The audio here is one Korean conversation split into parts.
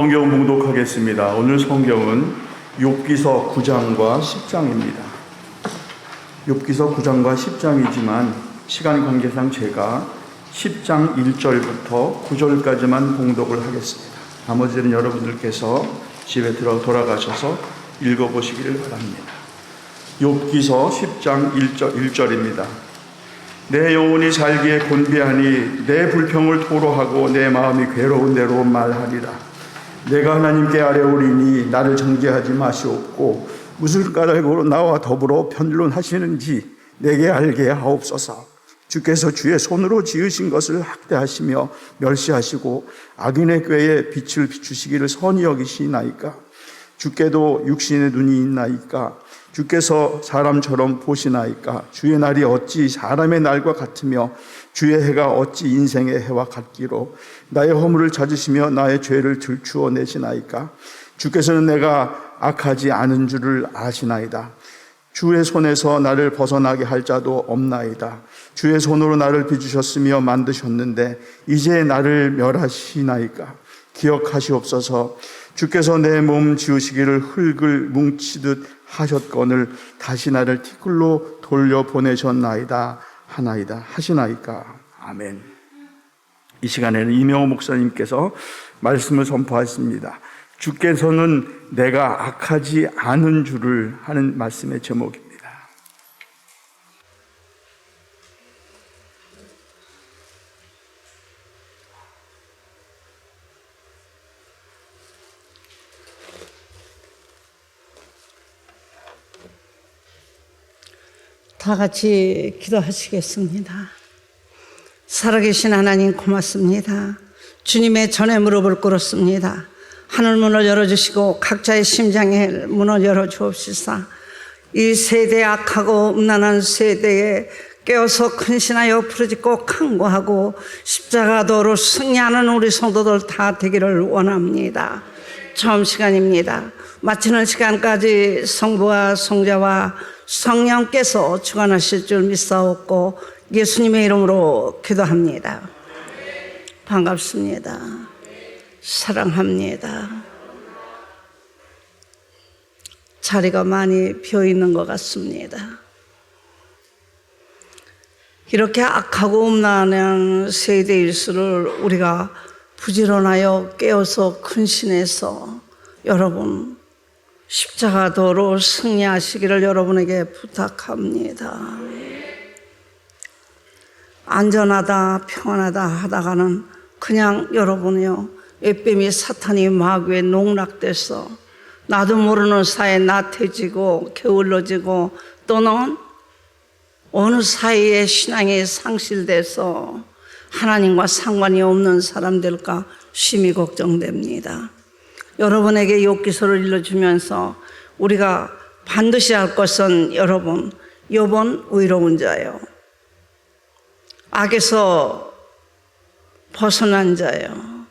성경 봉독하겠습니다. 오늘 성경은 욥기서 9장과 10장입니다. 욥기서 9장과 10장이지만 시간 관계상 제가 10장 1절부터 9절까지만 봉독을 하겠습니다. 나머지는 여러분들께서 집에 돌아가셔서 읽어보시기를 바랍니다. 욥기서 10장 1절입니다. 내 영혼이 살기에 곤비하니 내 불평을 토로하고 내 마음이 괴로운 대로 말하리라. 내가 하나님께 아뢰오리니 나를 정죄하지 마시옵고 무슨 까닭으로 나와 더불어 변론하시는지 내게 알게 하옵소서. 주께서 주의 손으로 지으신 것을 학대하시며 멸시하시고 악인의 꾀에 빛을 비추시기를 선히 여기시나이까. 주께도 육신의 눈이 있나이까. 주께서 사람처럼 보시나이까. 주의 날이 어찌 사람의 날과 같으며 주의 해가 어찌 인생의 해와 같기로. 나의 허물을 찾으시며 나의 죄를 들추어 내시나이까. 주께서는 내가 악하지 않은 줄을 아시나이다. 주의 손에서 나를 벗어나게 할 자도 없나이다. 주의 손으로 나를 빚으셨으며 만드셨는데 이제 나를 멸하시나이까. 기억하시옵소서. 주께서 내 몸 지으시기를 흙을 뭉치듯 하셨거늘 다시 나를 티끌로 돌려보내셨나이다 하나이다 하시나이까. 아멘. 이 시간에는 이명호 목사님께서 말씀을 선포하십니다. 주께서는 내가 악하지 않은 줄을 하는 말씀의 제목입니다. 다 같이 기도하시겠습니다. 살아계신 하나님 고맙습니다. 주님의 전에 무릎을 꿇었습니다. 하늘 문을 열어주시고 각자의 심장의 문을 열어주옵시사. 이 세대 악하고 음란한 세대에 깨어서 근신하여 부르짖고 간구하고 십자가도로 승리하는 우리 성도들 다 되기를 원합니다. 처음 시간입니다. 마치는 시간까지 성부와 성자와 성령께서 주관하실 줄 믿사옵고 예수님의 이름으로 기도합니다. 반갑습니다. 사랑합니다. 자리가 많이 비어있는 것 같습니다. 이렇게 악하고 음란한 세대일수를 우리가 부지런하여 깨어서 근신해서 여러분 십자가도로 승리하시기를 여러분에게 부탁합니다. 안전하다 평안하다 하다가는 그냥 여러분이요 에빼미 사탄이 마귀에 농락돼서 나도 모르는 사이에 나태해지고 게을러지고 또는 어느 사이에 신앙이 상실돼서 하나님과 상관이 없는 사람 될까 심히 걱정됩니다. 여러분에게 욥기서를 일러주면서 우리가 반드시 할 것은 여러분 욥은 의로운 자요 악에서 벗어난 자요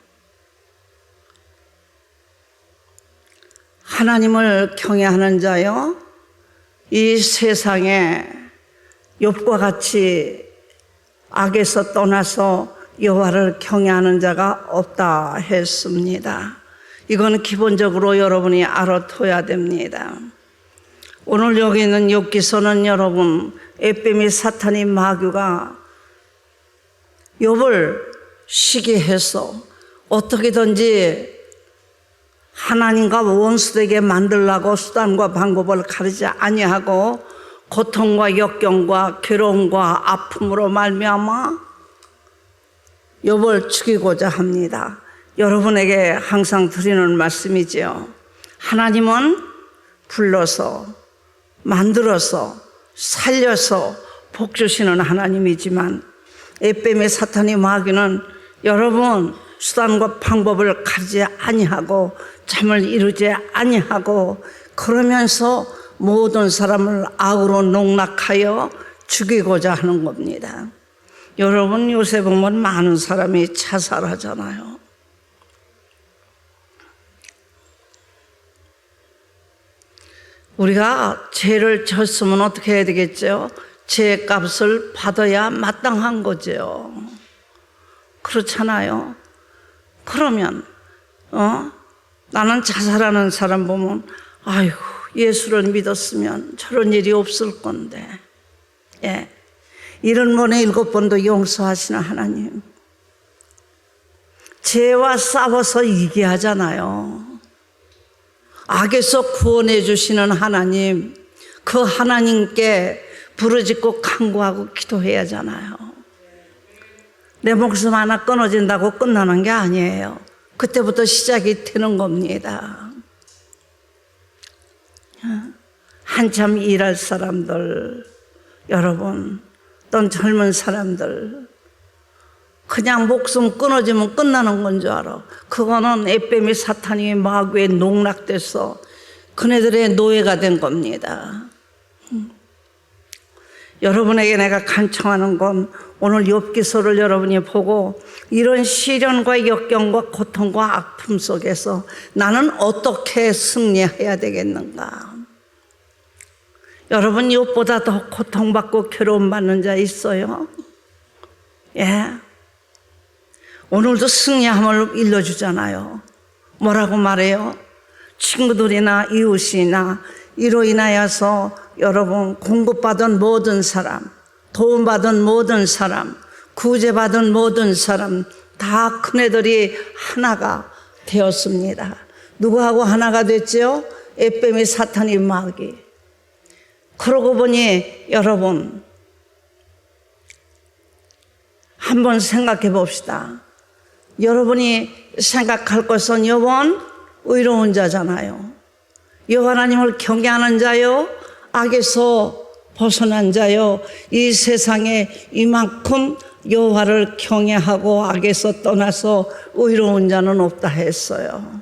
하나님을 경외하는 자요 이 세상에 욥과 같이 악에서 떠나서 여호와를 경외하는 자가 없다 했습니다. 이건 기본적으로 여러분이 알아둬야 됩니다. 오늘 여기 있는 욥기서는 여러분 에빼미 사탄이 마귀가 욥을 시기해서 어떻게든지 하나님과 원수되게 만들려고 수단과 방법을 가리지 아니하고 고통과 역경과 괴로움과 아픔으로 말미암아 욥을 죽이고자 합니다. 여러분에게 항상 드리는 말씀이지요. 하나님은 불러서 만들어서 살려서 복 주시는 하나님이지만 에빼미 사탄이 마귀는 여러분 수단과 방법을 가리지 아니하고 잠을 이루지 아니하고 그러면서 모든 사람을 악으로 농락하여 죽이고자 하는 겁니다. 여러분 요새 보면 많은 사람이 자살하잖아요. 우리가 죄를 졌으면 어떻게 해야 되겠죠? 죄값을 받아야 마땅한 거죠. 그렇잖아요. 그러면 나는 자살하는 사람 보면 아이고 예수를 믿었으면 저런 일이 없을 건데. 예. 70번에 7번도 용서하시는 하나님. 죄와 싸워서 이기게 하잖아요. 악에서 구원해 주시는 하나님, 그 하나님께 부르짖고 간구하고 기도해야 하잖아요. 내 목숨 하나 끊어진다고 끝나는 게 아니에요. 그때부터 시작이 되는 겁니다. 한참 일할 사람들, 여러분, 또 젊은 사람들, 그냥 목숨 끊어지면 끝나는 건 줄 알아. 그거는 에뱀이 사탄이 마귀에 농락돼서 그네들의 노예가 된 겁니다. 여러분에게 내가 간청하는 건 오늘 욥기서를 여러분이 보고 이런 시련과 역경과 고통과 아픔 속에서 나는 어떻게 승리해야 되겠는가. 여러분 욥보다 더 고통받고 괴로움받는 자 있어요? 예. 오늘도 승리함을 일러주잖아요. 뭐라고 말해요? 친구들이나 이웃이나 이로 인하여서 여러분 공급받은 모든 사람, 도움받은 모든 사람, 구제받은 모든 사람 다 큰애들이 하나가 되었습니다. 누구하고 하나가 됐죠? 에뱀이 사탄이 마귀. 그러고 보니 여러분 한번 생각해 봅시다. 여러분이 생각할 것은 여호와는 의로운 자잖아요. 여호와 하나님을 경외하는 자요, 악에서 벗어난 자요. 이 세상에 이만큼 여호와를 경외하고 악에서 떠나서 의로운 자는 없다 했어요.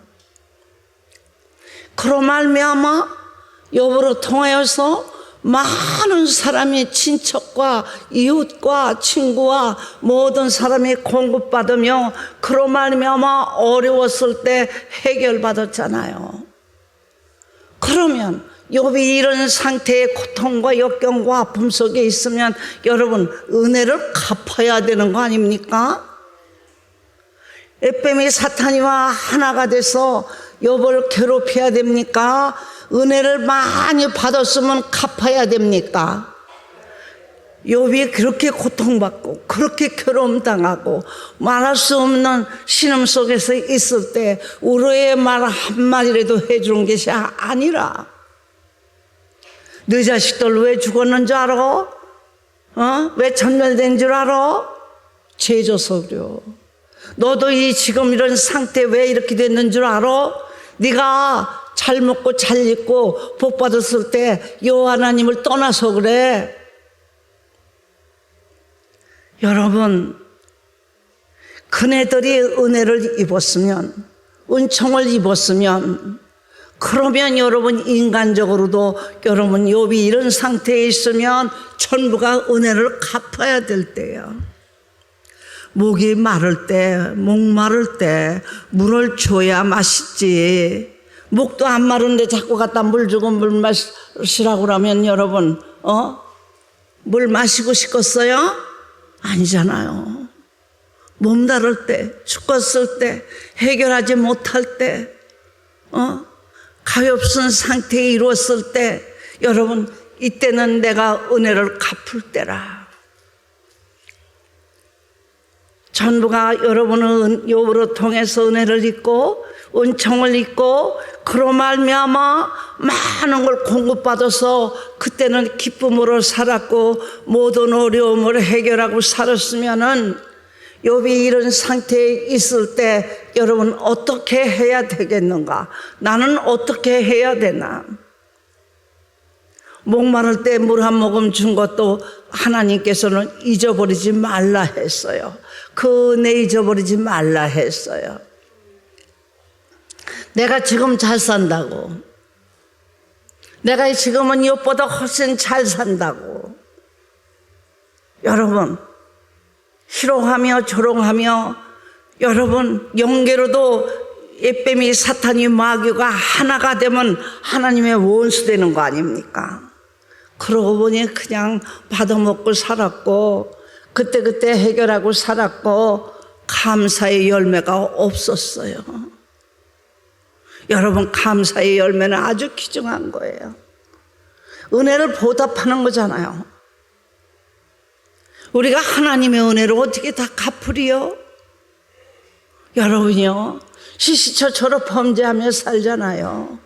그로 말미암아 욥으로 통하여서 많은 사람이 친척과 이웃과 친구와 모든 사람이 공급받으며 그로 말미암아 어려웠을 때 해결받았잖아요. 그러면 욥이 이런 상태의 고통과 역경과 아픔 속에 있으면 여러분 은혜를 갚아야 되는 거 아닙니까? 에뱀이 사탄이와 하나가 돼서 욥을 괴롭혀야 됩니까? 은혜를 많이 받았으면 갚아야 됩니까? 욥이 그렇게 고통받고 그렇게 괴로움당하고 말할 수 없는 신음 속에서 있을 때 우리의 말 한마디라도 해주는 것이 아니라 너 자식들 왜 죽었는 줄 알아? 왜 전멸된 줄 알아? 죄져서 그래요. 너도 이 지금 이런 상태 왜 이렇게 됐는 줄 알아? 네가 잘 먹고 잘 입고 복 받았을 때 여호와 하나님을 떠나서 그래. 여러분 그네들이 은혜를 입었으면 은총을 입었으면 그러면 여러분 인간적으로도 여러분 욥이 이런 상태에 있으면 전부가 은혜를 갚아야 될 때예요. 목이 마를 때 목마를 때 물을 줘야 맛있지. 목도 안 마른데 자꾸 갖다 물 주고 물 마시라고 그러면 여러분 물 마시고 싶겠어요? 아니잖아요. 몸다를 때 죽었을 때 해결하지 못할 때 가엾은 상태에 이루었을 때 여러분 이때는 내가 은혜를 갚을 때라. 전부가 여러분은 욥으로 통해서 은혜를 입고 은총을 입고 그로 말미암아 많은 걸 공급받아서 그때는 기쁨으로 살았고 모든 어려움을 해결하고 살았으면은 욥이 이런 상태에 있을 때 여러분 어떻게 해야 되겠는가? 나는 어떻게 해야 되나? 목마를 때 물 한 모금 준 것도 하나님께서는 잊어버리지 말라 했어요. 그 은혜 잊어버리지 말라 했어요. 내가 지금 잘 산다고, 내가 지금은 욥보다 훨씬 잘 산다고 여러분 희롱하며 조롱하며 여러분 영계로도 에뱀이 사탄이 마귀가 하나가 되면 하나님의 원수 되는 거 아닙니까? 그러고 보니 그냥 받아먹고 살았고 그때그때 해결하고 살았고 감사의 열매가 없었어요. 여러분, 감사의 열매는 아주 귀중한 거예요. 은혜를 보답하는 거잖아요. 우리가 하나님의 은혜를 어떻게 다 갚으리요? 여러분이요, 시시처처럼 범죄하며 살잖아요.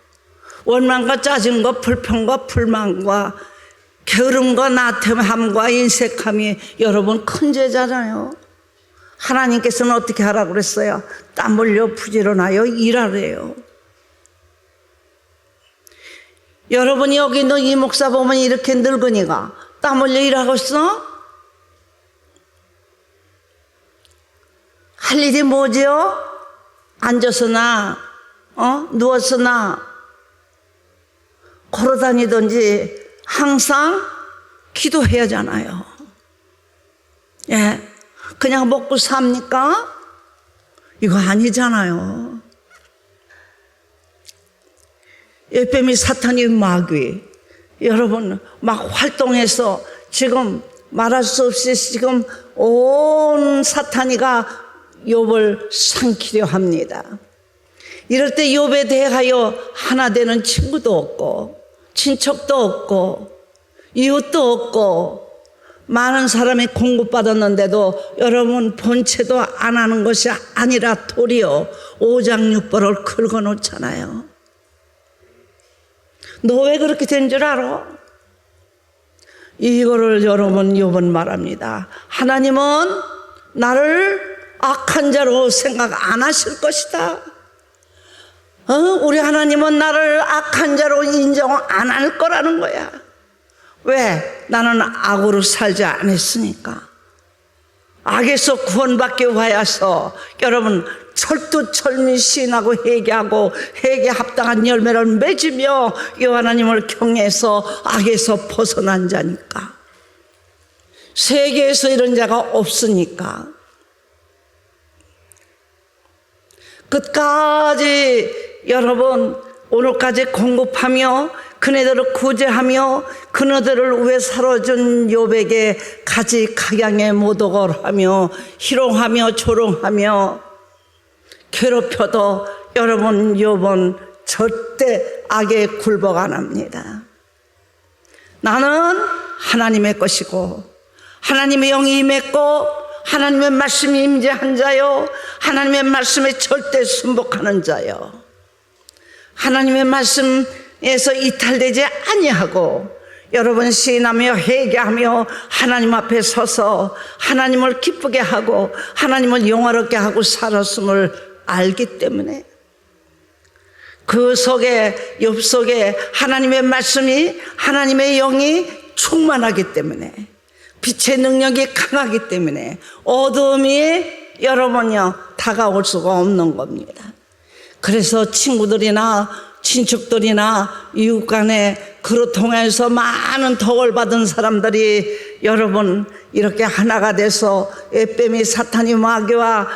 원망과 짜증과 불평과 불만과 게으름과 나태함과 인색함이 여러분 큰 죄잖아요. 하나님께서는 어떻게 하라고 그랬어요? 땀 흘려 부지런하여 일하래요. 여러분이 여기 있는 이 목사 보면 이렇게 늙은이가 땀 흘려 일하고 있어? 할 일이 뭐지요? 앉아서나 누워서나 걸어다니든지 항상 기도해야 하잖아요. 예, 그냥 먹고 삽니까? 이거 아니잖아요. 예뱀이 사탄이 마귀, 여러분 막 활동해서 지금 말할 수 없이 지금 온 사탄이가 욥을 삼키려 합니다. 이럴 때 욥에 대하여 하나 되는 친구도 없고 친척도 없고 이웃도 없고 많은 사람이 공급받았는데도 여러분 본체도 안 하는 것이 아니라 도리어 오장육부를 긁어놓잖아요. 너 왜 그렇게 된 줄 알아? 이거를 여러분 욥은 말합니다. 하나님은 나를 악한 자로 생각 안 하실 것이다. 우리 하나님은 나를 악한 자로 인정 안 할 거라는 거야. 왜? 나는 악으로 살지 않았으니까. 악에서 구원받기 위하여서 여러분 철두철미 시인하고 회개하고 회개 합당한 열매를 맺으며 이 하나님을 경외해서 악에서 벗어난 자니까. 세계에서 이런 자가 없으니까. 끝까지 여러분 오늘까지 공급하며 그네들을 구제하며 그네들을 위해 살아준 욥에게 가지 각양의 모독을 하며 희롱하며 조롱하며 괴롭혀도 여러분 욥은 절대 악에 굴복 안 합니다. 나는 하나님의 것이고 하나님의 영이 임했고 하나님의 말씀이 임재한 자요 하나님의 말씀에 절대 순복하는 자요 하나님의 말씀에서 이탈되지 아니하고 여러분 시인하며 회개하며 하나님 앞에 서서 하나님을 기쁘게 하고 하나님을 영화롭게 하고 살았음을 알기 때문에 그 속에 욥 속에 하나님의 말씀이 하나님의 영이 충만하기 때문에 빛의 능력이 강하기 때문에 어둠이 여러분요 다가올 수가 없는 겁니다. 그래서 친구들이나 친척들이나 이웃 간에 그로 통해서 많은 덕을 받은 사람들이 여러분 이렇게 하나가 돼서 예뱀이 사탄이 마귀와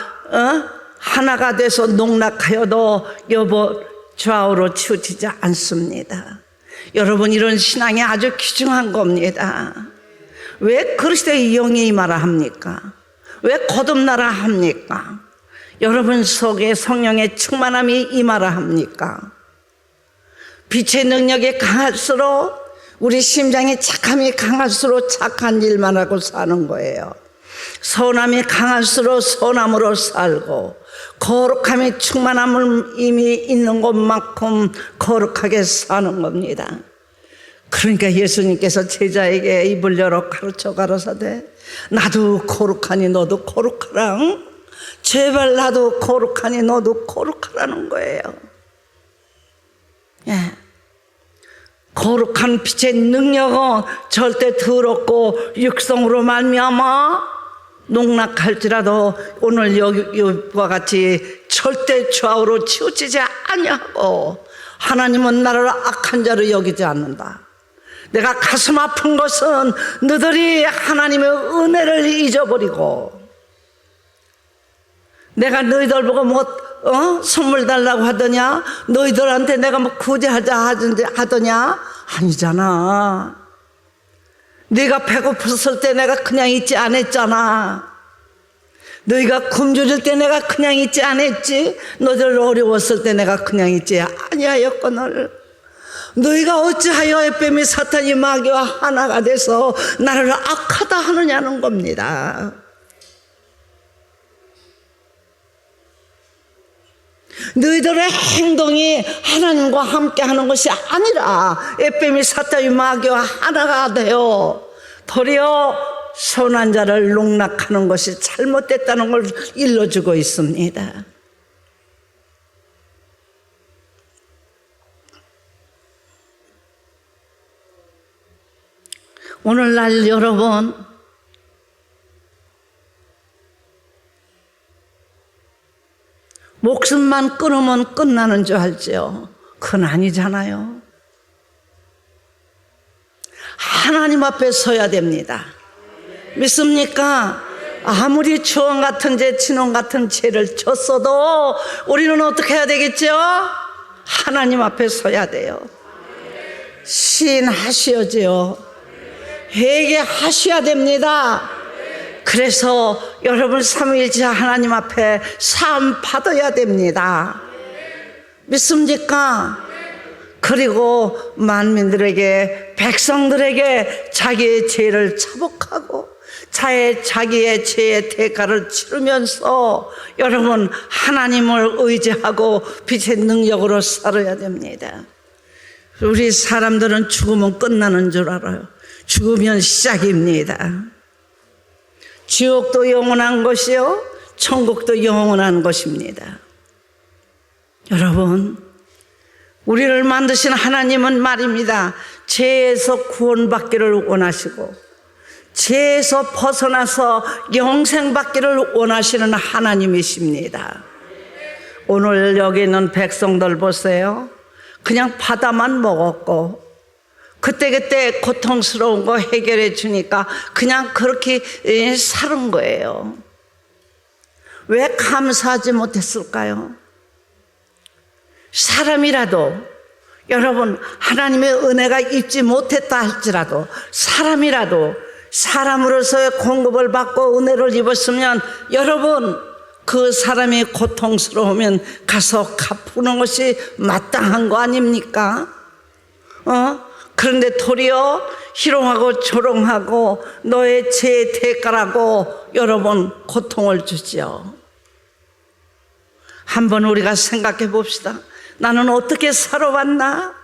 하나가 돼서 농락하여도 욥은 좌우로 치우치지 않습니다. 여러분 이런 신앙이 아주 귀중한 겁니다. 왜 그리스도의 영이 임하라 합니까? 왜 거듭나라 합니까? 여러분 속에 성령의 충만함이 임하라 합니까? 빛의 능력이 강할수록 우리 심장의 착함이 강할수록 착한 일만 하고 사는 거예요. 선함이 강할수록 선함으로 살고 거룩함이 충만함을 이미 있는 것만큼 거룩하게 사는 겁니다. 그러니까 예수님께서 제자에게 입을 열어 가르쳐 가라사대 나도 거룩하니 너도 거룩하라. 제발 나도 거룩하니 너도 거룩하라는 거예요. 예. 거룩한 빛의 능력은 절대 더럽고 육성으로 말미암아 농락할지라도 오늘 여기와 같이 절대 좌우로 치우치지 아니하고 하나님은 나를 악한 자로 여기지 않는다. 내가 가슴 아픈 것은 너희들이 하나님의 은혜를 잊어버리고 내가 너희들 보고 선물 달라고 하더냐? 너희들한테 내가 구제하자 하더냐? 아니잖아. 네가 배고팠을 때 내가 그냥 있지 않았잖아. 너희가 굶주릴 때 내가 그냥 있지 않았지? 너희들 어려웠을 때 내가 그냥 있지 아니하였거늘. 너희가 어찌하여 에뱀이 사탄이 마귀와 하나가 돼서 나를 악하다 하느냐는 겁니다. 너희들의 행동이 하나님과 함께 하는 것이 아니라 에뱀이 사탄이 마귀와 하나가 되어 도리어 선한 자를 농락하는 것이 잘못됐다는 걸 일러주고 있습니다. 오늘날 여러분, 목숨만 끊으면 끝나는 줄 알죠? 그건 아니잖아요. 하나님 앞에 서야 됩니다. 믿습니까? 아무리 주원 같은 죄, 진원 같은 죄를 졌어도 우리는 어떻게 해야 되겠죠? 하나님 앞에 서야 돼요. 시인하셔야죠. 회개하셔야 됩니다. 그래서 여러분 삼위일체 하나님 앞에 사함 받아야 됩니다. 믿습니까? 그리고 만민들에게, 백성들에게 자기의 죄를 차복하고 자기의 죄의 대가를 치르면서 여러분 하나님을 의지하고 빛의 능력으로 살아야 됩니다. 우리 사람들은 죽으면 끝나는 줄 알아요. 죽으면 시작입니다. 지옥도 영원한 것이요, 천국도 영원한 것입니다. 여러분, 우리를 만드신 하나님은 말입니다. 죄에서 구원받기를 원하시고 죄에서 벗어나서 영생받기를 원하시는 하나님이십니다. 오늘 여기 있는 백성들 보세요. 그냥 바다만 먹었고 그때그때 고통스러운 거 해결해 주니까 그냥 그렇게 사는 거예요. 왜 감사하지 못했을까요? 사람이라도, 여러분, 하나님의 은혜가 있지 못했다 할지라도 사람이라도 사람으로서의 공급을 받고 은혜를 입었으면 여러분 그 사람이 고통스러우면 가서 갚는 것이 마땅한 거 아닙니까? 그런데 도리어 희롱하고 조롱하고 너의 죄의 대가라고 여러분 고통을 주죠. 한번 우리가 생각해 봅시다. 나는 어떻게 살아왔나?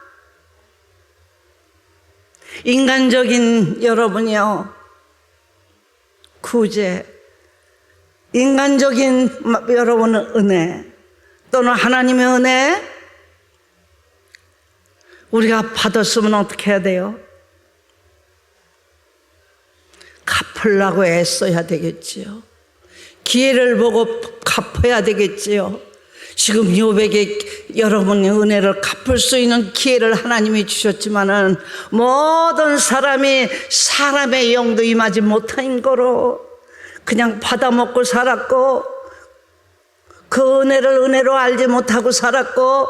인간적인 여러분이요, 구제, 인간적인 여러분의 은혜 또는 하나님의 은혜 우리가 받았으면 어떻게 해야 돼요? 갚으려고 애써야 되겠지요. 기회를 보고 갚아야 되겠지요. 지금 욥에게 여러분의 은혜를 갚을 수 있는 기회를 하나님이 주셨지만은 모든 사람이 사람의 영도 임하지 못한 거로 그냥 받아먹고 살았고 그 은혜를 은혜로 알지 못하고 살았고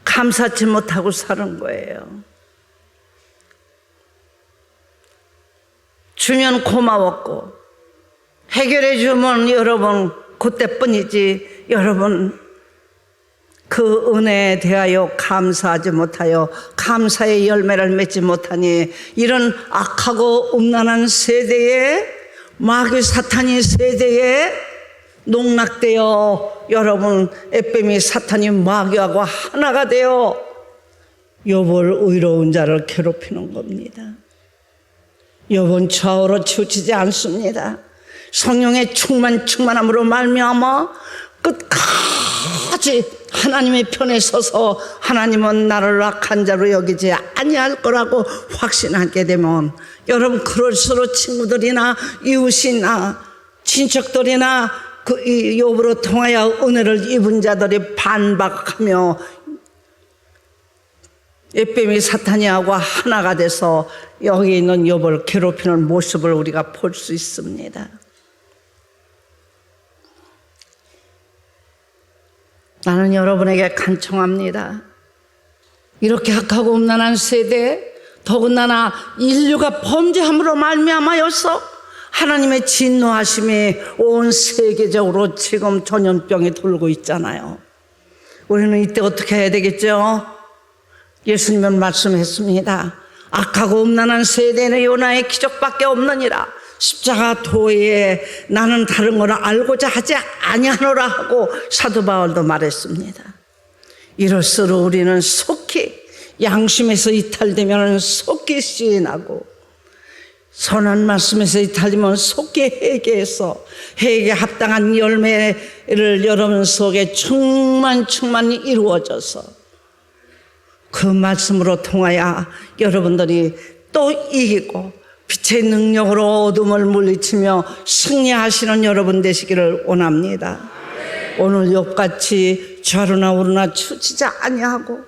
감사치 못하고 사는 거예요. 주면 고마웠고 해결해 주면 여러분 그때뿐이지 여러분 그 은혜에 대하여 감사하지 못하여 감사의 열매를 맺지 못하니 이런 악하고 음란한 세대에 마귀 사탄이 세대에 농락되어 여러분 에뱀이 사탄이 마귀하고 하나가 되어 욥을 의로운 자를 괴롭히는 겁니다. 욥은 좌우로 치우치지 않습니다. 성령의 충만함으로 말미암아 끝까지 하나님의 편에 서서 하나님은 나를 악한 자로 여기지 아니할 거라고 확신하게 되면 여러분 그럴수록 친구들이나 이웃이나 친척들이나 그 욥으로 통하여 은혜를 입은 자들이 반박하며 에뱀이 사탄이하고 하나가 돼서 여기 있는 욥을 괴롭히는 모습을 우리가 볼 수 있습니다. 나는 여러분에게 간청합니다. 이렇게 악하고 음란한 세대, 더군다나 인류가 범죄함으로 말미암아서 하나님의 진노하심이 온 세계적으로 지금 전염병이 돌고 있잖아요. 우리는 이때 어떻게 해야 되겠죠? 예수님은 말씀했습니다. 악하고 음란한 세대는 요나의 기적밖에 없느니라. 십자가 도에 나는 다른 거를 알고자 하지 아니하노라 하고 사도 바울도 말했습니다. 이럴수록 우리는 속히 양심에서 이탈되면 속히 시인하고 선한 말씀에서 이탈되면 속히 회개해서 회개에 합당한 열매를 여러분 속에 충만히 이루어져서 그 말씀으로 통하여 여러분들이 또 이기고 빛의 능력으로 어둠을 물리치며 승리하시는 여러분 되시기를 원합니다. 오늘 욥같이 좌로나 우로나 치우치지 아니하고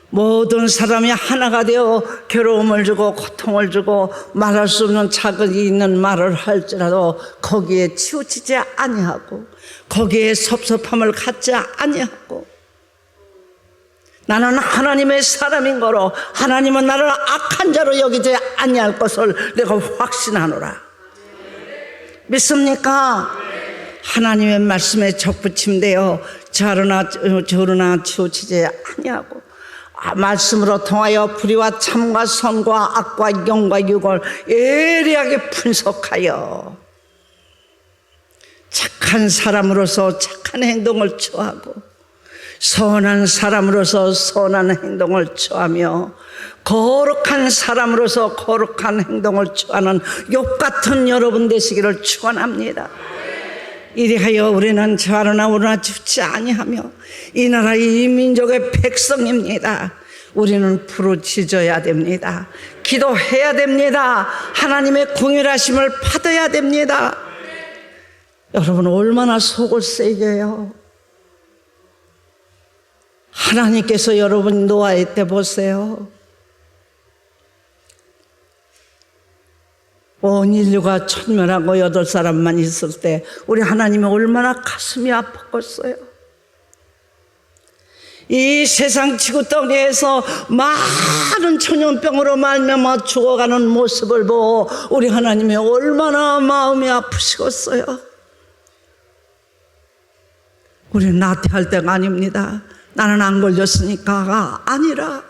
모든 사람이 하나가 되어 괴로움을 주고 고통을 주고 말할 수 없는 자극이 있는 말을 할지라도 거기에 치우치지 아니하고 거기에 섭섭함을 갖지 아니하고 나는 하나님의 사람인 거로 하나님은 나를 악한 자로 여기지 아니할 것을 내가 확신하노라. 믿습니까? 하나님의 말씀에 적붙임되어 좌로나 치우치지 아니하고 말씀으로 통하여 불의와 참과 선과 악과 영과 육을 예리하게 분석하여 착한 사람으로서 착한 행동을 처하고 선한 사람으로서 선한 행동을 처하며 거룩한 사람으로서 거룩한 행동을 처하는 욥 같은 여러분 되시기를 축원합니다. 이리하여 우리는 좌로나 우로나 치우치지 아니하며 이 나라 이 민족의 백성입니다. 우리는 부르짖어야 됩니다. 기도해야 됩니다. 하나님의 긍휼하심을 받아야 됩니다. 여러분 얼마나 속을 새겨요. 하나님께서 여러분 노아의 때 보세요. 온 인류가 천멸하고 8사람만 있을 때 우리 하나님이 얼마나 가슴이 아팠겠어요. 이 세상 지구덩이에서 많은 천연병으로 말미암아 죽어가는 모습을 보고 우리 하나님이 얼마나 마음이 아프시겠어요. 우리는 나태할 때가 아닙니다. 나는 안 걸렸으니까가 아니라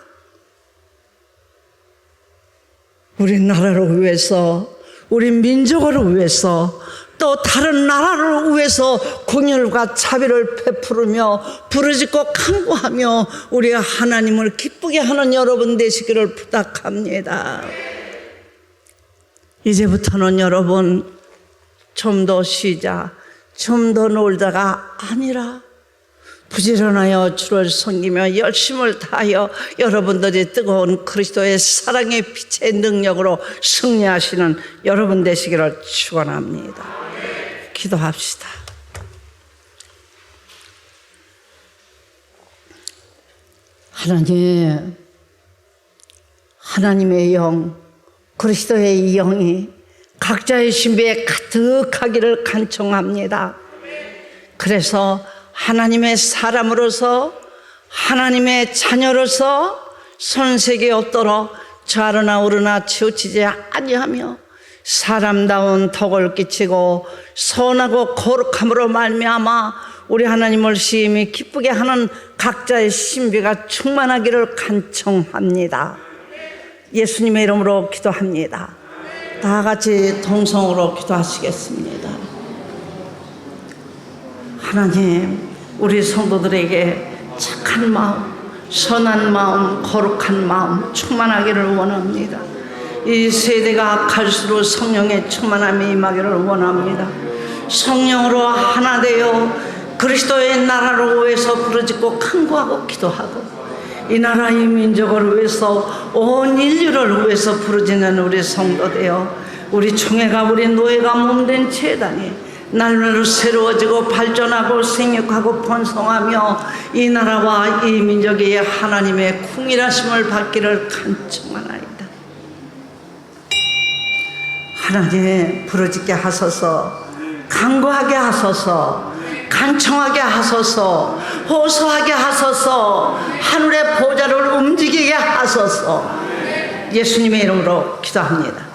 우리 나라를 위해서 우리 민족을 위해서 또 다른 나라를 위해서 긍휼과 자비를 베푸르며 부르짖고 간구하며 우리 하나님을 기쁘게 하는 여러분 되시기를 부탁합니다. 이제부터는 여러분 좀 더 쉬자, 좀 더 놀다가 아니라 부지런하여 주를 섬기며 열심을 다하여 여러분들이 뜨거운 그리스도의 사랑의 빛의 능력으로 승리하시는 여러분 되시기를 축원합니다. 기도합시다. 하나님, 하나님의 영, 그리스도의 영이 각자의 신비에 가득하기를 간청합니다. 그래서 하나님의 사람으로서 하나님의 자녀로서 손색이 없도록 좌로나 우로나 치우치지 아니하며 사람다운 덕을 끼치고 선하고 거룩함으로 말미암아 우리 하나님을 심히 기쁘게 하는 각자의 신비가 충만하기를 간청합니다. 예수님의 이름으로 기도합니다. 다 같이 동성으로 기도하시겠습니다. 하나님, 우리 성도들에게 착한 마음, 선한 마음, 거룩한 마음 충만하기를 원합니다. 이 세대가 갈수록 성령의 충만함이 임하기를 원합니다. 성령으로 하나 되어 그리스도의 나라를 위해서 부르짖고 간구하고 기도하고 이 나라 이 민족을 위해서 온 인류를 위해서 부르짖는 우리 성도 되어 우리 총회가 우리 노예가 몸된 재단이 날로 새로워지고 발전하고 생육하고 번성하며 이 나라와 이 민족의 하나님의 긍휼하심을 받기를 간청하나이다. 하나님, 부르짖게 하소서, 간구하게 하소서, 간청하게 하소서, 호소하게 하소서, 하늘의 보좌를 움직이게 하소서. 예수님의 이름으로 기도합니다.